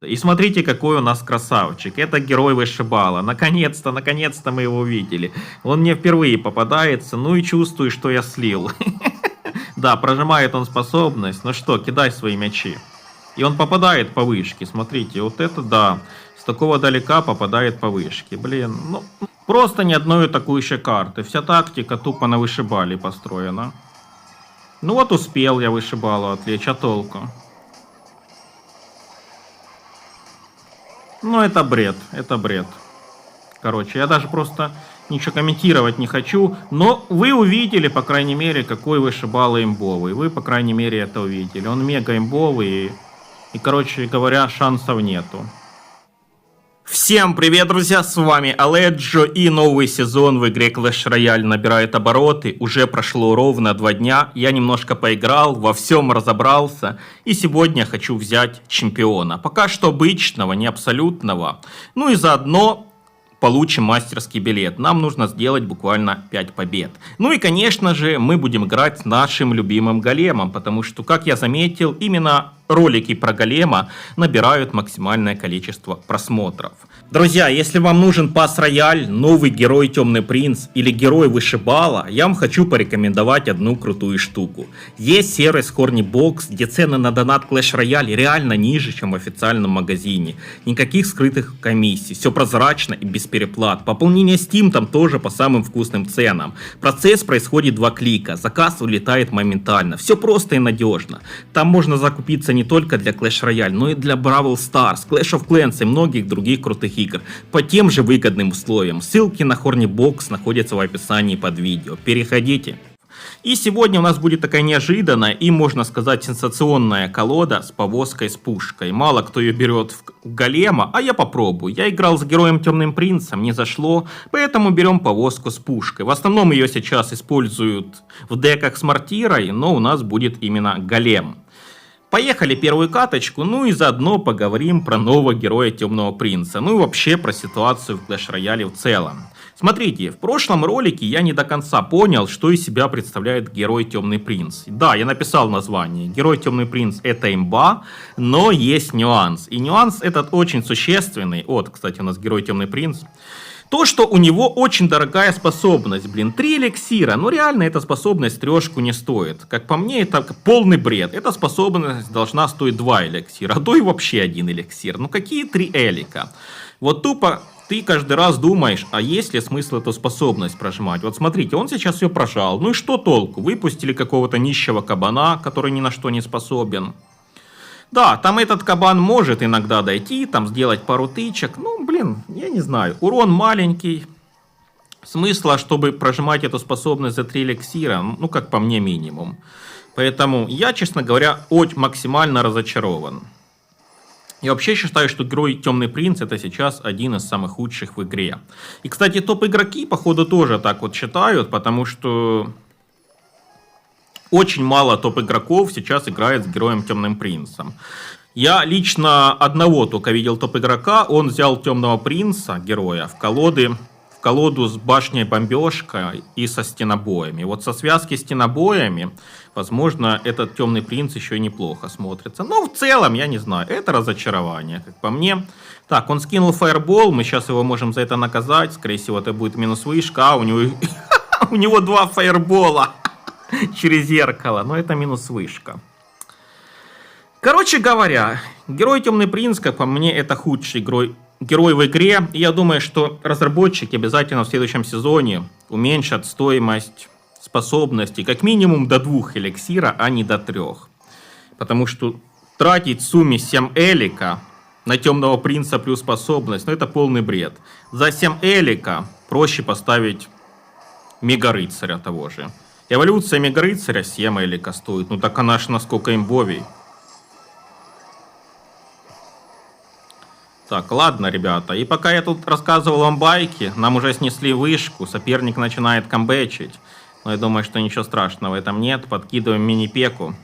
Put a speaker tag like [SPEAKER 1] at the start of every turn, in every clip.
[SPEAKER 1] И смотрите, какой у нас красавчик. Это герой вышибала. Наконец-то, наконец-то мы его увидели. Он мне впервые попадается. Ну и чувствую, что я слил. Да, прожимает он способность. Ну что, кидай свои мячи. И он попадает по вышке. Смотрите, вот это да. С такого далека попадает по вышке. Блин, ну просто ни одной атакующей карты. Вся тактика тупо на вышибале построена. Ну вот успел я вышибалу отвлечь, а толку? Ну, это бред, это бред. Короче, я даже просто ничего комментировать не хочу. Но вы увидели, по крайней мере, какой вышибала имбовый. Вы, по крайней мере, это увидели. Он мега имбовый. И, короче говоря, шансов нету. Всем привет, друзья, с вами Аледжо, и новый сезон в игре Clash Royale набирает обороты. Уже прошло ровно 2 дня, я немножко поиграл, во всем разобрался, и сегодня хочу взять чемпиона. Пока что обычного, не абсолютного, ну и заодно получим мастерский билет. Нам нужно сделать буквально 5 побед. Ну и, конечно же, мы будем играть с нашим любимым големом, потому что, как я заметил, именно ролики про голема набирают максимальное количество просмотров. Друзья, если вам нужен пас рояль, новый герой Темный Принц или герой Вышибала, я вам хочу порекомендовать одну крутую штуку. Есть сервис Hornybox, где цены на донат Clash Royale реально ниже, чем в официальном магазине. Никаких скрытых комиссий, все прозрачно и без переплат. Пополнение Steam там тоже по самым вкусным ценам. Процесс происходит 2 клика, заказ улетает моментально. Все просто и надежно. Там можно закупиться не только для Clash Royale, но и для Brawl Stars, Clash of Clans и многих других крутых игр по тем же выгодным условиям. Ссылки на Hornybox находятся в описании под видео. Переходите. И сегодня у нас будет такая неожиданная и, можно сказать, сенсационная колода с повозкой с пушкой. Мало кто ее берет в голема, а я попробую. Я играл с героем Темным Принцем, не зашло, поэтому берем повозку с пушкой. В основном ее сейчас используют в деках с мортирой, но у нас будет именно голем. Поехали первую каточку, ну и заодно поговорим про нового героя Темного Принца, ну и вообще про ситуацию в Clash Royale в целом. Смотрите, в прошлом ролике я не до конца понял, что из себя представляет герой Темный Принц. Да, я написал название. Герой Темный Принц это имба, но есть нюанс. И нюанс этот очень существенный. Вот, кстати, у нас герой Темный Принц. То, что у него очень дорогая способность, 3 эликсира, но реально эта способность 3 не стоит. Как по мне, это полный бред. Эта способность должна стоить 2 эликсира, а то и вообще 1 эликсир. Ну какие 3 элика? Вот тупо ты каждый раз думаешь, а есть ли смысл эту способность прожимать? Вот смотрите, он сейчас ее прожал, ну и что толку? Выпустили какого-то нищего кабана, который ни на что не способен. Да, там этот кабан может иногда дойти, там сделать пару тычек. Ну, блин, я не знаю. Урон маленький. Смысла, чтобы прожимать эту способность за 3 эликсира, ну, как по мне, минимум. Поэтому я, честно говоря, максимально разочарован. Я вообще считаю, что герой Темный Принц это сейчас один из самых худших в игре. И, кстати, топ-игроки, походу, тоже так вот считают, потому что очень мало топ-игроков сейчас играет с героем Темным Принцем. Я лично одного только видел топ-игрока, он взял Темного Принца, героя, в колоду с башней бомбежка и со стенобоями. Вот со связки стенобоями, возможно, этот Темный Принц еще и неплохо смотрится. Но в целом, я не знаю, это разочарование, как по мне. Так, он скинул фаербол, мы сейчас его можем за это наказать. Скорее всего, это будет минус вышка, а у него 2 фаербола через зеркало, но это минус вышка. Короче говоря, герой Темный Принц, как по мне, это худший герой в игре. И я думаю, что разработчики обязательно в следующем сезоне уменьшат стоимость способностей как минимум до 2 эликсира, а не до 3. Потому что тратить в сумме 7 элика на Темного Принца плюс способность, ну это полный бред. За 7 элика проще поставить Мега-рыцаря того же. Эволюция Мега-рыцаря 7 элика стоит, ну так она ж насколько имбовей. Так, ладно, ребята, и пока я тут рассказывал вам байки, нам уже снесли вышку, соперник начинает камбэчить. Но я думаю, что ничего страшного в этом нет. Подкидываем мини-пеку.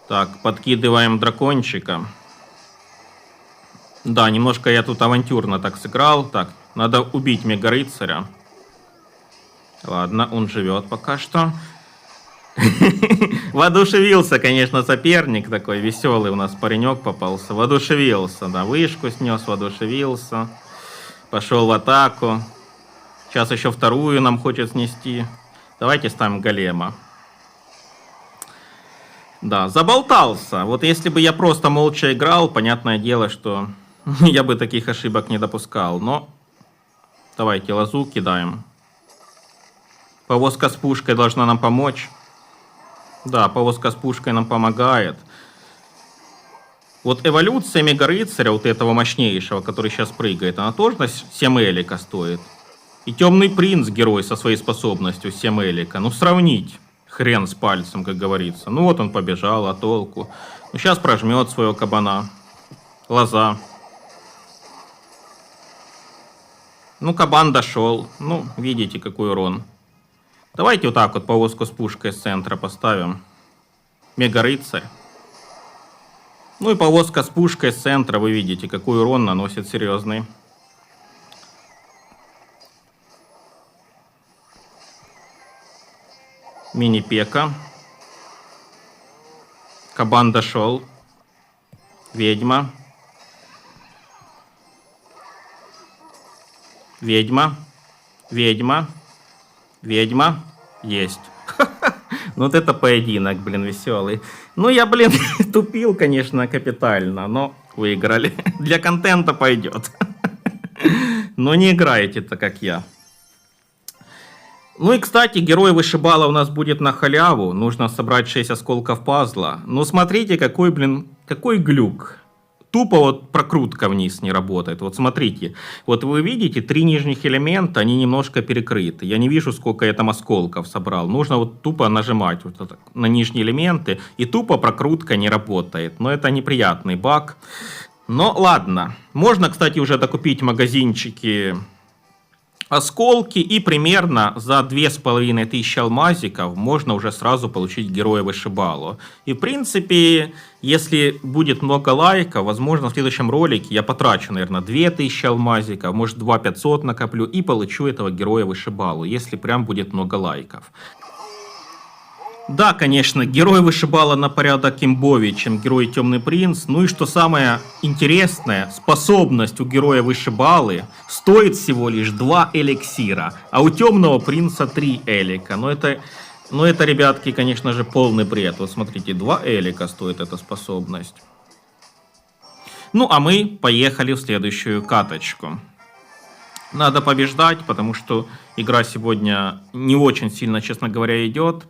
[SPEAKER 1] Так, подкидываем дракончика. Да, немножко я тут авантюрно так сыграл. Так, надо убить Мега-рыцаря. Ладно, он живет пока что. Воодушевился, конечно, соперник такой веселый у нас паренек попался. Воодушевился, да, вышку снес, воодушевился. Пошел в атаку. Сейчас еще вторую нам хочет снести. Давайте ставим голема. Да, заболтался. Вот если бы я просто молча играл, понятное дело, что я бы таких ошибок не допускал. Но давайте лозу кидаем. Повозка с пушкой должна нам помочь. Да, повозка с пушкой нам помогает. Вот эволюция мега-рыцаря, вот этого мощнейшего, который сейчас прыгает, она тоже 7 элика стоит. И темный принц, герой со своей способностью 7 элика. Ну сравнить. Хрен с пальцем, как говорится. Ну вот он побежал, а толку. Ну сейчас прожмет своего кабана. Лоза. Ну кабан дошел. Ну видите, какой урон. Давайте вот так вот повозку с пушкой с центра поставим. Мега-рыцарь. Ну и повозка с пушкой с центра, вы видите, какой урон наносит серьезный. Мини-пека. Кабан дошел. Ведьма. Ведьма. Ведьма. Ведьма. Есть. Ну вот это поединок, блин, веселый. Ну я, блин, тупил, конечно, капитально, но выиграли. Для контента пойдет. Но не играете-то, как я. Ну и, кстати, герой вышибала у нас будет на халяву. Нужно собрать 6 осколков пазла. Ну смотрите, какой, блин, какой глюк. Тупо вот прокрутка вниз не работает. Вот смотрите. Вот вы видите, 3 нижних элемента, они немножко перекрыты. Я не вижу, сколько я там осколков собрал. Нужно вот тупо нажимать вот на нижние элементы. И тупо прокрутка не работает. Но это неприятный баг. Но ладно. Можно, кстати, уже докупить магазинчики осколки, и примерно за 2500 алмазиков можно уже сразу получить героя вышибалу. И в принципе, если будет много лайков, возможно в следующем ролике я потрачу, наверное, 2000 алмазиков, может 2500 накоплю и получу этого героя вышибалу, если прям будет много лайков. Да, конечно, герой вышибала на порядок имбовее, чем герой Темный принц. Ну и что самое интересное, способность у героя вышибалы стоит всего лишь 2 эликсира, а у Темного принца 3 элика. Но это, ребятки, конечно же, полный бред. Вот смотрите, 2 элика стоит эта способность. Ну, а мы поехали в следующую каточку. Надо побеждать, потому что игра сегодня не очень сильно, честно говоря, идет.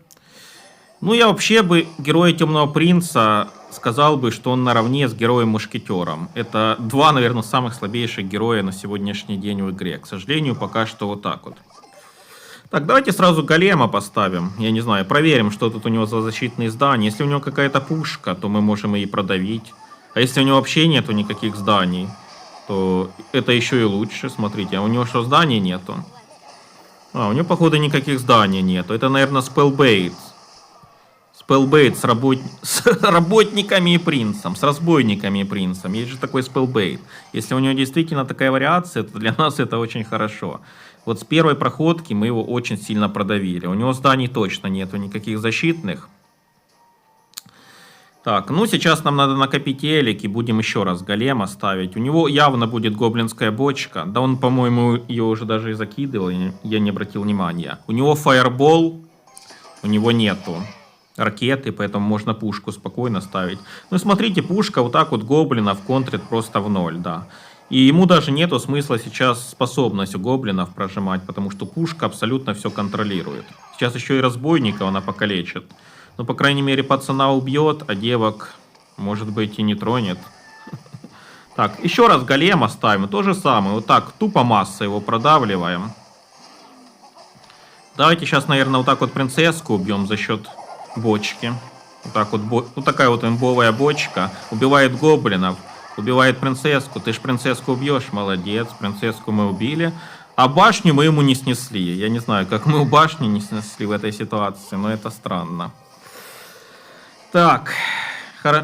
[SPEAKER 1] Ну, я вообще бы героя Темного принца сказал бы, что он наравне с героем-мушкетером. Это 2, наверное, самых слабейших героя на сегодняшний день в игре. К сожалению, пока что вот так вот. Так, давайте сразу голема поставим. Я не знаю, проверим, что тут у него за защитные здания. Если у него какая-то пушка, то мы можем и продавить. А если у него вообще нету никаких зданий, то это еще и лучше. Смотрите, а у него что, зданий нету? А, у него, походу, никаких зданий нету. Это, наверное, спеллбейт. Спеллбейт с работниками и принцем, с разбойниками и принцем. Есть же такой спеллбейт. Если у него действительно такая вариация, то для нас это очень хорошо. Вот с первой проходки мы его очень сильно продавили. У него зданий точно нету никаких защитных. Так, ну сейчас нам надо накопить элик и будем еще раз голема ставить. У него явно будет гоблинская бочка. Да он, по-моему, ее уже даже и закидывал, я не обратил внимания. У него фаербол, у него нету ракеты, поэтому можно пушку спокойно ставить. Ну смотрите, пушка вот так вот гоблинов контрит просто в ноль, да. И ему даже нету смысла сейчас способность у гоблинов прожимать, потому что пушка абсолютно все контролирует. Сейчас еще и разбойника она покалечит. Ну, по крайней мере, пацана убьет, а девок, может быть, и не тронет. Так, еще раз голема ставим, то же самое. Вот так, тупо масса его продавливаем. Давайте сейчас, наверное, вот так вот принцесску убьем за счет бочки. Вот так вот, вот такая вот имбовая бочка. Убивает гоблинов, убивает принцесску. Ты ж принцесску убьешь, молодец. Принцесску мы убили. А башню мы ему не снесли. Я не знаю, как мы у башни не снесли в этой ситуации, но это странно. Так,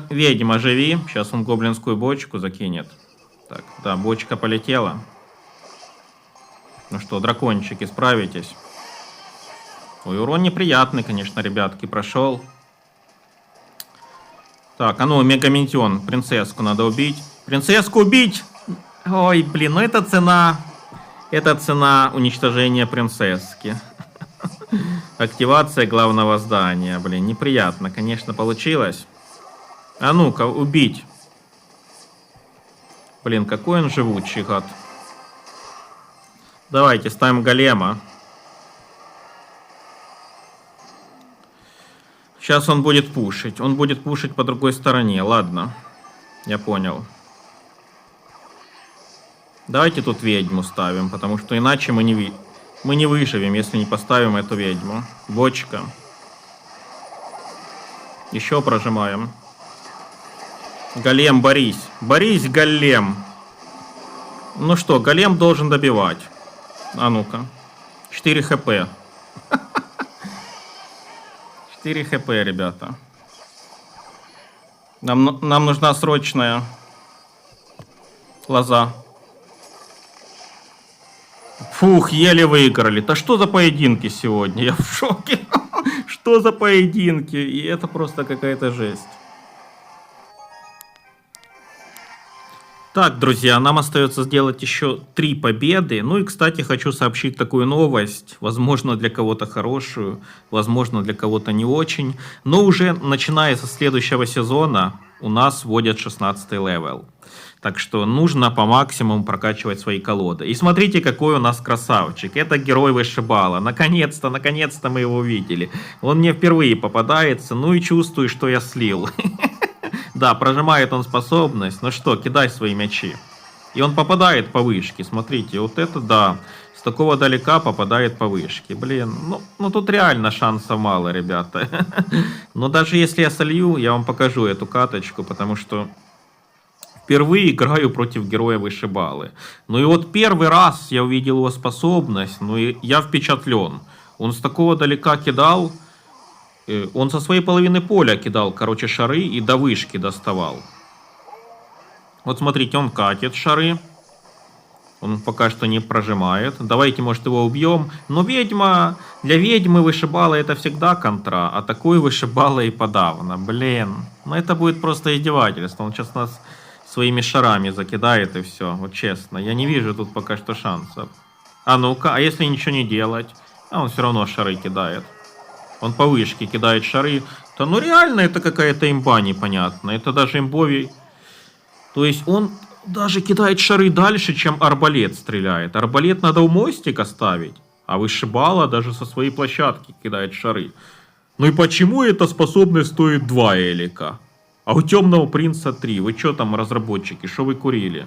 [SPEAKER 1] ведьма, живи. Сейчас он гоблинскую бочку закинет. Так, да, бочка полетела. Ну что, дракончики, справитесь. Ой, урон неприятный, конечно, ребятки, прошел. Так, а ну, Мегаментион, принцесску надо убить. Принцесску убить! Ой, блин, ну это цена... Это цена уничтожения принцесски. Активация главного здания, блин, неприятно, конечно, получилось. А ну-ка, убить. Блин, какой он живучий, гад. Давайте, ставим голема. Сейчас он будет пушить. Он будет пушить по другой стороне. Ладно. Я понял. Давайте тут ведьму ставим, потому что иначе мы не выживем, если не поставим эту ведьму. Бочка. Еще прожимаем. Голем, борись. Борись, голем. Ну что, голем должен добивать. А ну-ка. 4 хп. 4 хп, ребята. Нам нужна срочная лоза. Фух, еле выиграли. Да что за поединки сегодня? Я в шоке. Что за поединки? И это просто какая-то жесть. Так, друзья, нам остается сделать еще 3 победы. Ну и, кстати, хочу сообщить такую новость. Возможно, для кого-то хорошую, возможно, для кого-то не очень. Но уже начиная со следующего сезона у нас вводят 16 левел. Так что нужно по максимуму прокачивать свои колоды. И смотрите, какой у нас красавчик. Это герой вышибала. Наконец-то мы его увидели. Он мне впервые попадается. Ну и чувствую, что я слил. Да, прожимает он способность. Ну что, кидай свои мячи. И он попадает по вышке. Смотрите, вот это да. С такого далека попадает по вышке. Блин, ну тут реально шансов мало, ребята. Но даже если я солью, я вам покажу эту каточку, потому что впервые играю против героя вышибалы. Ну и вот первый раз я увидел его способность, ну и я впечатлен. Он с такого далека кидал. Он со своей половины поля кидал, короче, шары и до вышки доставал. Вот смотрите, он катит шары. Он пока что не прожимает. Давайте, может, его убьем. Но ведьма, для ведьмы вышибала это всегда контра, а такой вышибала и подавно. Блин, ну это будет просто издевательство. Он сейчас нас своими шарами закидает и все. Вот честно, я не вижу тут пока что шансов. А ну-ка, а если ничего не делать? А он все равно шары кидает. Он по вышке кидает шары. Да ну реально это какая-то имба непонятная. Это даже имбовий. То есть он даже кидает шары дальше, чем арбалет стреляет. Арбалет надо у мостика ставить. А вышибала даже со своей площадки кидает шары. Ну и почему эта способность стоит 2 элика? А у Темного Принца 3. Вы что там, разработчики? Что вы курили?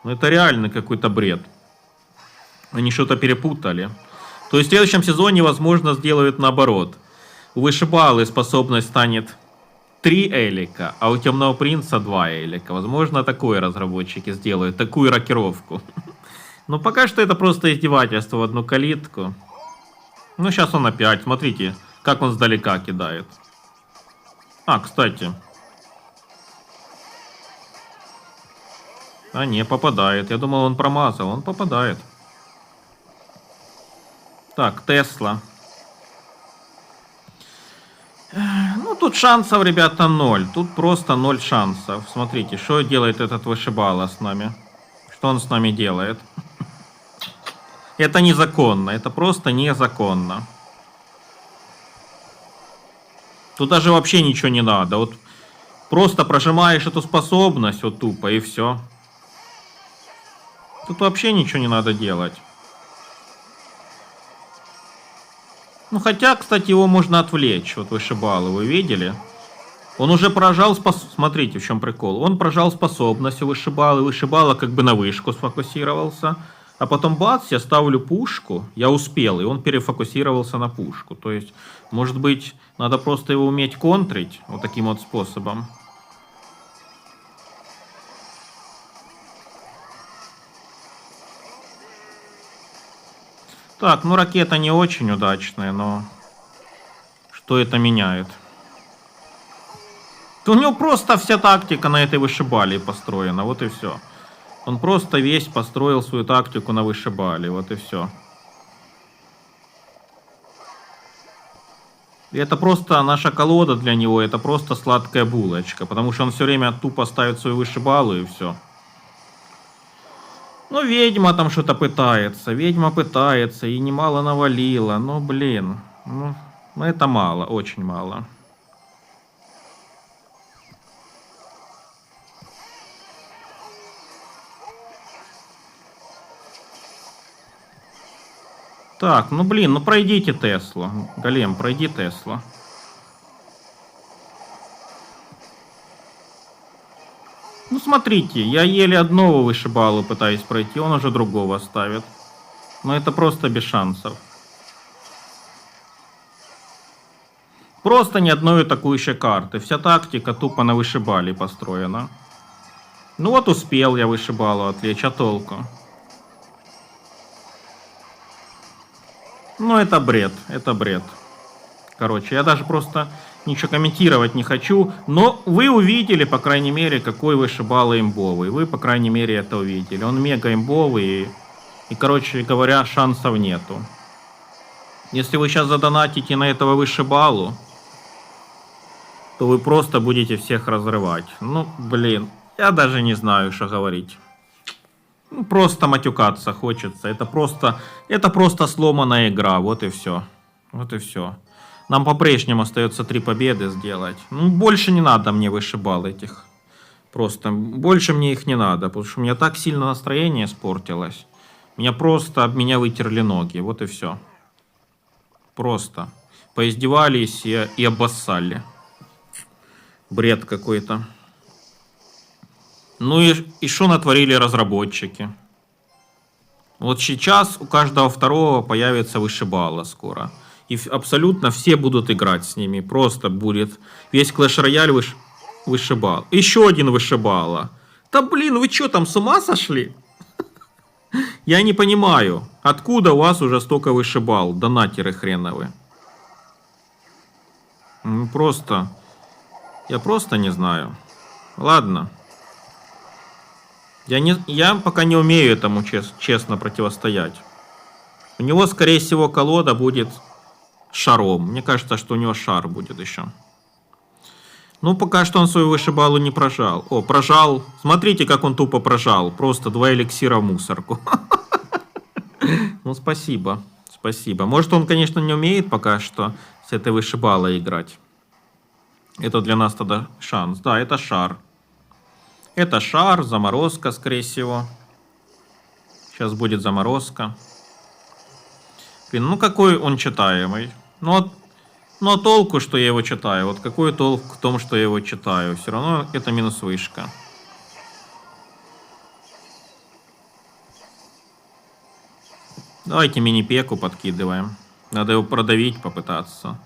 [SPEAKER 1] Ну это реально какой-то бред. Они что-то перепутали. То есть в следующем сезоне, возможно, сделают наоборот. У вышибалы способность станет 3 элика, а у Темного Принца 2 элика. Возможно, такое разработчики сделают, такую рокировку. Но пока что это просто издевательство в одну калитку. Ну, сейчас он опять, смотрите, как он сдалека кидает. А, кстати. А, не, попадает. Я думал, он промазал, он попадает. Так, Тесла. Ну, тут шансов, ребята, 0. Тут просто 0 шансов. Смотрите, что делает этот вышибала с нами. Что он с нами делает. Это незаконно. Это просто незаконно. Тут даже вообще ничего не надо. Вот просто прожимаешь эту способность вот тупо и все. Тут вообще ничего не надо делать. Ну, хотя, кстати, его можно отвлечь. Вот вышибалы, вы видели? Он уже поражал способность. Смотрите, в чем прикол. Он поражал способность у вышибалы. Вышибала как бы на вышку сфокусировался. А потом бац, я ставлю пушку. Я успел, и он перефокусировался на пушку. То есть, может быть, надо просто его уметь контрить. Вот таким вот способом. Так, ну ракета не очень удачная, но что это меняет? У него просто вся тактика на этой вышибале построена, вот и все. Он просто весь построил свою тактику на вышибале, вот и все. И это просто наша колода для него, это просто сладкая булочка, потому что он все время тупо ставит свою вышибалу и все. Ну, ведьма там что-то пытается, ведьма пытается, и немало навалила, ну, блин, ну это мало, очень мало. Так, ну блин, ну пройдите Теслу. Голем, пройди Теслу. Ну смотрите, я еле одного вышибалу пытаюсь пройти, он уже другого ставит. Но это просто без шансов. Просто ни одной атакующей карты. Вся тактика тупо на вышибале построена. Ну вот успел я вышибалу отвлечь, а толку? Ну это бред, это бред. Короче, я даже просто ничего комментировать не хочу. Но вы увидели, по крайней мере, какой вышибала имбовый. Вы, по крайней мере, это увидели. Он мега имбовый. И, короче говоря, шансов нету. Если вы сейчас задонатите на этого вышибалу, то вы просто будете всех разрывать. Ну, блин, я даже не знаю, что говорить. Ну, просто матюкаться хочется. Это просто сломанная игра. Вот и все. Вот и все. Нам по-прежнему остается 3 победы сделать. Ну, больше не надо мне вышибал этих. Просто больше мне их не надо, потому что у меня так сильно настроение испортилось. Меня вытерли ноги, вот и все. Просто поиздевались и обоссали. Бред какой-то. Ну и что натворили разработчики? Вот сейчас у каждого второго появится вышибала скоро. И абсолютно все будут играть с ними. Просто будет весь Clash Royale вышибал. Еще один вышибала. Да блин, вы что там, с ума сошли? Я не понимаю, откуда у вас уже столько вышибал, донатеры хреновы. Просто... Я просто не знаю. Ладно. Я пока не умею этому честно противостоять. У него, скорее всего, колода будет шаром. Мне кажется, что у него шар будет еще. Ну, пока что он свою вышибалу не прожал. О, прожал. Смотрите, как он тупо прожал. Просто 2 эликсира в мусорку. Ну, спасибо. Спасибо. Может, он, конечно, не умеет пока что с этой вышибалой играть. Это для нас тогда шанс. Да, это шар. Это шар, заморозка, скорее всего. Сейчас будет заморозка. Блин, ну какой он читаемый. Ну а толку, что я его читаю? Вот какой толк в том, что я его читаю? Все равно это минус вышка. Давайте мини-пеку подкидываем. Надо его продавить, попытаться.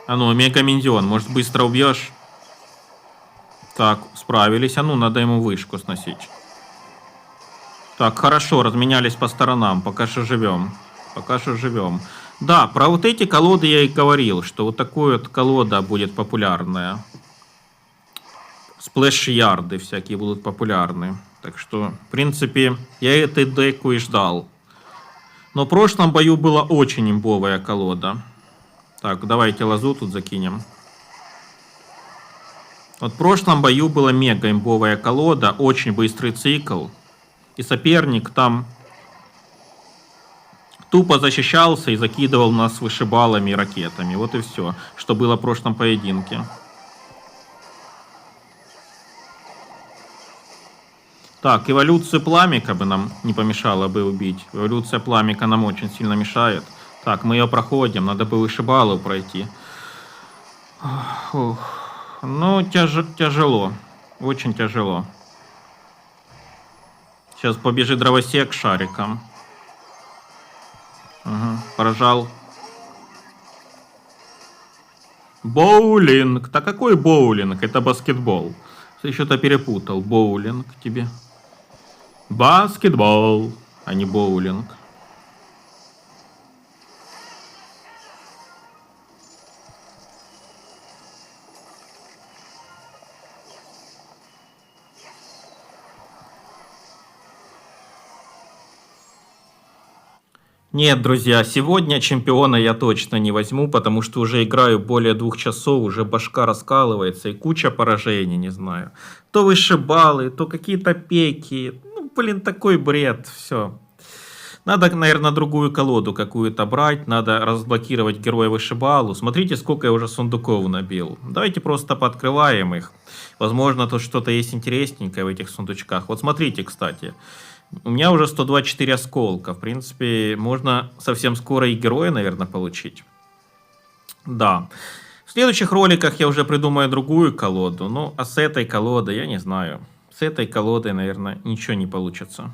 [SPEAKER 1] А ну, мега-миньон, может быстро убьешь? Так, справились. А ну, надо ему вышку сносить. Так, хорошо, разменялись по сторонам. Пока что живем. Пока что живем. Да, про вот эти колоды я и говорил, что вот такая вот колода будет популярная. Сплэш-ярды всякие будут популярны. Так что, в принципе, я этой деку и ждал. Но в прошлом бою была очень имбовая колода. Так, давайте лазу тут закинем. Вот в прошлом бою была мега имбовая колода, очень быстрый цикл. И соперник там тупо защищался и закидывал нас вышибалами и ракетами. Вот и все, что было в прошлом поединке. Так, эволюцию пламика бы нам не помешало бы убить. Эволюция пламика нам очень сильно мешает. Так, мы ее проходим, надо бы вышибалу пройти. Фух. Ну, тяжело. Очень тяжело. Сейчас побежит дровосек шариком. Угу, поражал. Боулинг. Да какой боулинг? Это баскетбол. Ты что-то перепутал. Боулинг тебе. Баскетбол, а не боулинг. Нет, друзья, сегодня чемпиона я точно не возьму, потому что уже играю более 2 часов, уже башка раскалывается и куча поражений, не знаю. То вышибалы, то какие-то пеки. Ну, блин, такой бред, все. Надо, наверное, другую колоду какую-то брать, надо разблокировать героя вышибалу. Смотрите, сколько я уже сундуков набил. Давайте просто пооткрываем их. Возможно, тут что-то есть интересненькое в этих сундучках. Вот смотрите, кстати. У меня уже 124 осколка. В принципе, можно совсем скоро и героя, наверное, получить. Да. В следующих роликах я уже придумаю другую колоду. Ну, а с этой колодой, я не знаю. С этой колодой, наверное, ничего не получится.